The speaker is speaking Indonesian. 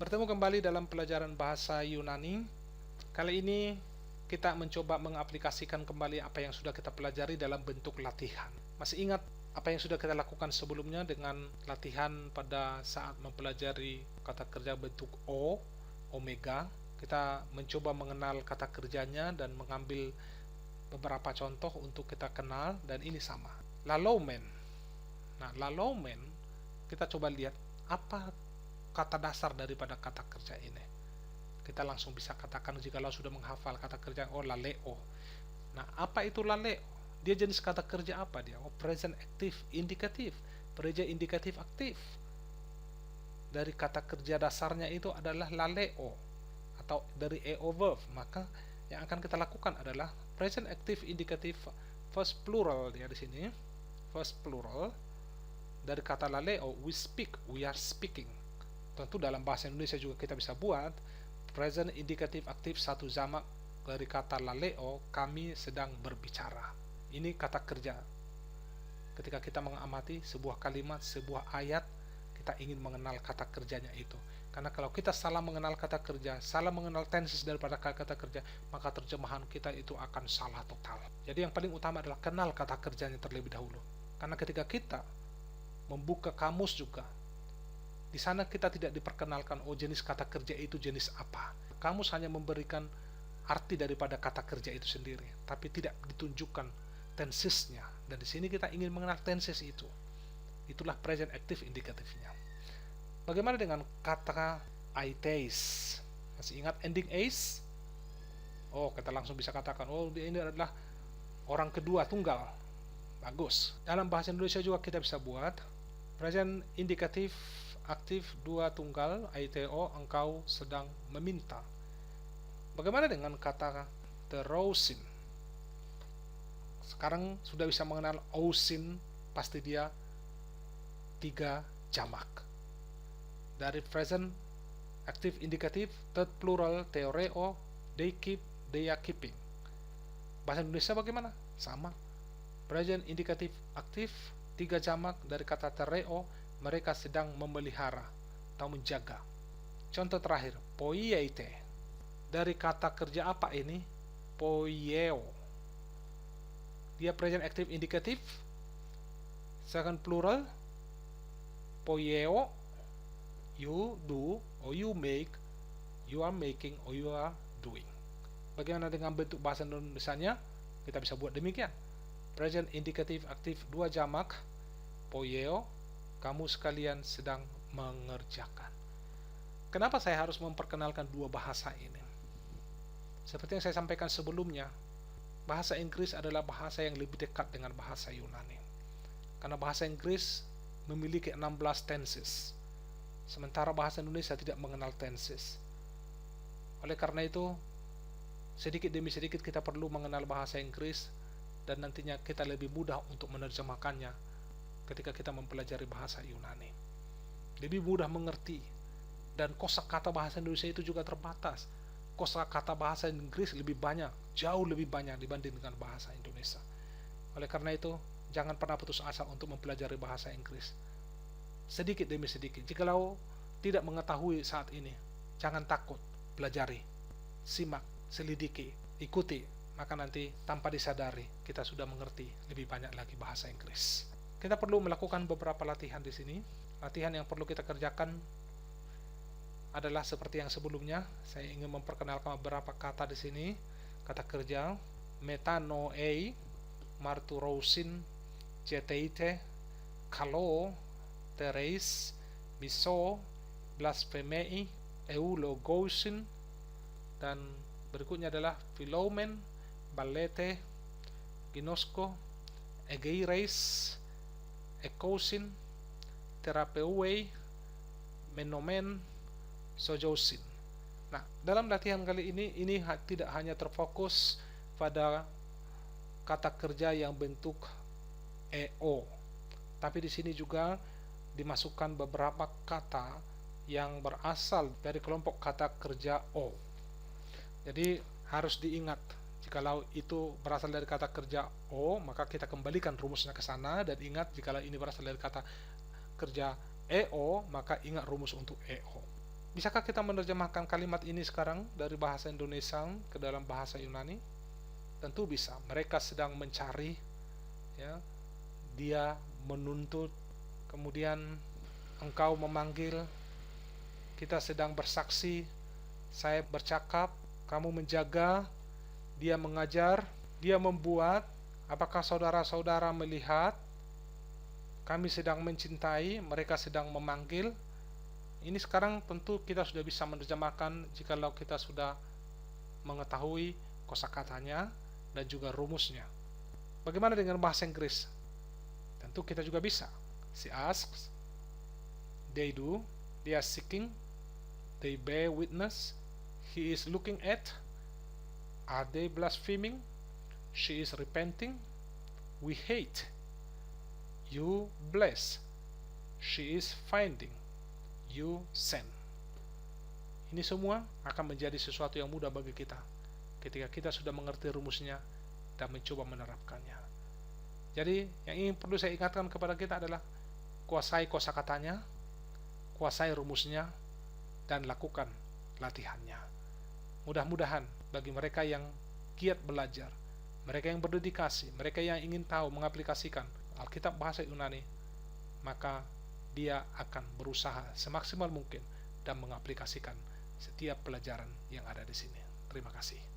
Bertemu kembali dalam pelajaran bahasa Yunani. Kali ini kita mencoba mengaplikasikan kembali apa yang sudah kita pelajari dalam bentuk latihan. Masih ingat apa yang sudah kita lakukan sebelumnya dengan latihan pada saat mempelajari kata kerja bentuk O, omega. Kita mencoba mengenal kata kerjanya dan mengambil beberapa contoh untuk kita kenal, dan ini sama. Lalomen. Nah, lalomen kita coba lihat apa kata dasar daripada kata kerja ini. Kita langsung bisa katakan jikalau sudah menghafal kata kerja, oh laleo. Nah, apa itu laleo? Dia jenis kata kerja apa dia? Oh, present active indikatif, present indikatif aktif. Dari kata kerja dasarnya itu adalah laleo atau dari eo verb. Maka yang akan kita lakukan adalah present active indikatif first plural dia di sini. First plural dari kata laleo, we speak, we are speaking. Tentu dalam bahasa Indonesia juga kita bisa buat present indikatif aktif satu jamak dari kata laleo, kami sedang berbicara. Ini kata kerja. Ketika kita mengamati sebuah kalimat, sebuah ayat, kita ingin mengenal kata kerjanya itu. Karena kalau kita salah mengenal kata kerja, salah mengenal tenses daripada kata kerja, maka terjemahan kita itu akan salah total. Jadi yang paling utama adalah kenal kata kerjanya terlebih dahulu. Karena ketika kita membuka kamus juga, di sana kita tidak diperkenalkan, oh jenis kata kerja itu jenis apa. Kamus hanya memberikan arti daripada kata kerja itu sendiri, tapi tidak ditunjukkan tensesnya. Dan di sini kita ingin mengenal tenses itu. Itulah present active indikatifnya. Bagaimana dengan kata aitheis? Masih ingat ending eis? Oh, kita langsung bisa katakan, oh ini adalah orang kedua tunggal. Bagus. Dalam bahasa Indonesia juga kita bisa buat present indikatif aktif dua tunggal, aiteo, engkau sedang meminta. Bagaimana dengan kata terousin? Sekarang sudah bisa mengenal ousin, pasti dia 3 jamak. Dari present active indikatif third plural theoreo, they keep, they are keeping. Bahasa Indonesia bagaimana? Sama. Present indikatif aktif 3 jamak dari kata tereo, mereka sedang memelihara atau menjaga. Contoh terakhir, poieite. Dari kata kerja apa ini? Poieo. Dia present active indikatif. Second plural, poieo. You do, or you make, you are making, or you are doing. Bagaimana dengan bentuk bahasa Indonesianya? Kita bisa buat demikian. Present indikatif aktif 2 jamak, poieo, kamu sekalian sedang mengerjakan. Kenapa saya harus memperkenalkan 2 bahasa ini? Seperti yang saya sampaikan sebelumnya, bahasa Inggris adalah bahasa yang lebih dekat dengan bahasa Yunani. Karena bahasa Inggris memiliki 16 tenses, sementara bahasa Indonesia tidak mengenal tenses. Oleh karena itu, sedikit demi sedikit kita perlu mengenal bahasa Inggris, dan nantinya kita lebih mudah untuk menerjemahkannya ketika kita mempelajari bahasa Yunani. Lebih mudah mengerti, dan kosakata bahasa Indonesia itu juga terbatas. Kosakata bahasa Inggris lebih banyak, jauh lebih banyak dibanding dengan bahasa Indonesia. Oleh karena itu, jangan pernah putus asa untuk mempelajari bahasa Inggris. Sedikit demi sedikit. Jikalau tidak mengetahui saat ini, jangan takut, pelajari, simak, selidiki, ikuti, maka nanti tanpa disadari kita sudah mengerti lebih banyak lagi bahasa Inggris. Kita perlu melakukan beberapa latihan di sini. Latihan yang perlu kita kerjakan adalah seperti yang sebelumnya. Saya ingin memperkenalkan beberapa kata di sini. Kata kerja metanoei, marturousin, jeteite, kalo, tereis, miso, blasphemei, eulogousin, dan berikutnya adalah philomen, balete, ginosko, egeireis, ekousin, terapeuei, menomen, sojousin. Nah, dalam latihan kali ini tidak hanya terfokus pada kata kerja yang bentuk eo, tapi di sini juga dimasukkan beberapa kata yang berasal dari kelompok kata kerja o. Jadi harus diingat, jikalau itu berasal dari kata kerja o, maka kita kembalikan rumusnya ke sana, dan ingat jikalau ini berasal dari kata kerja eo, maka ingat rumus untuk eo. Bisakah kita menerjemahkan kalimat ini sekarang dari bahasa Indonesia ke dalam bahasa Yunani? Tentu bisa. Mereka sedang mencari, ya, dia menuntut, kemudian engkau memanggil, kita sedang bersaksi, saya bercakap, kamu menjaga, dia mengajar, dia membuat. Apakah saudara-saudara melihat kami sedang mencintai, mereka sedang memanggil? Ini sekarang tentu kita sudah bisa menerjemahkan jikalau kita sudah mengetahui kosakatanya dan juga rumusnya. Bagaimana dengan bahasa Inggris? Tentu kita juga bisa. She asks, they do, they are seeking, they bear witness, he is looking at, are they blaspheming, she is repenting, we hate, you bless, she is finding, you send. Ini semua akan menjadi sesuatu yang mudah bagi kita ketika kita sudah mengerti rumusnya dan mencoba menerapkannya. Jadi yang ingin perlu saya ingatkan kepada kita adalah kuasai kosakatanya, kuasai rumusnya, dan lakukan latihannya. Mudah-mudahan bagi mereka yang giat belajar, mereka yang berdedikasi, mereka yang ingin tahu mengaplikasikan Alkitab bahasa Yunani, maka dia akan berusaha semaksimal mungkin dan mengaplikasikan setiap pelajaran yang ada di sini. Terima kasih.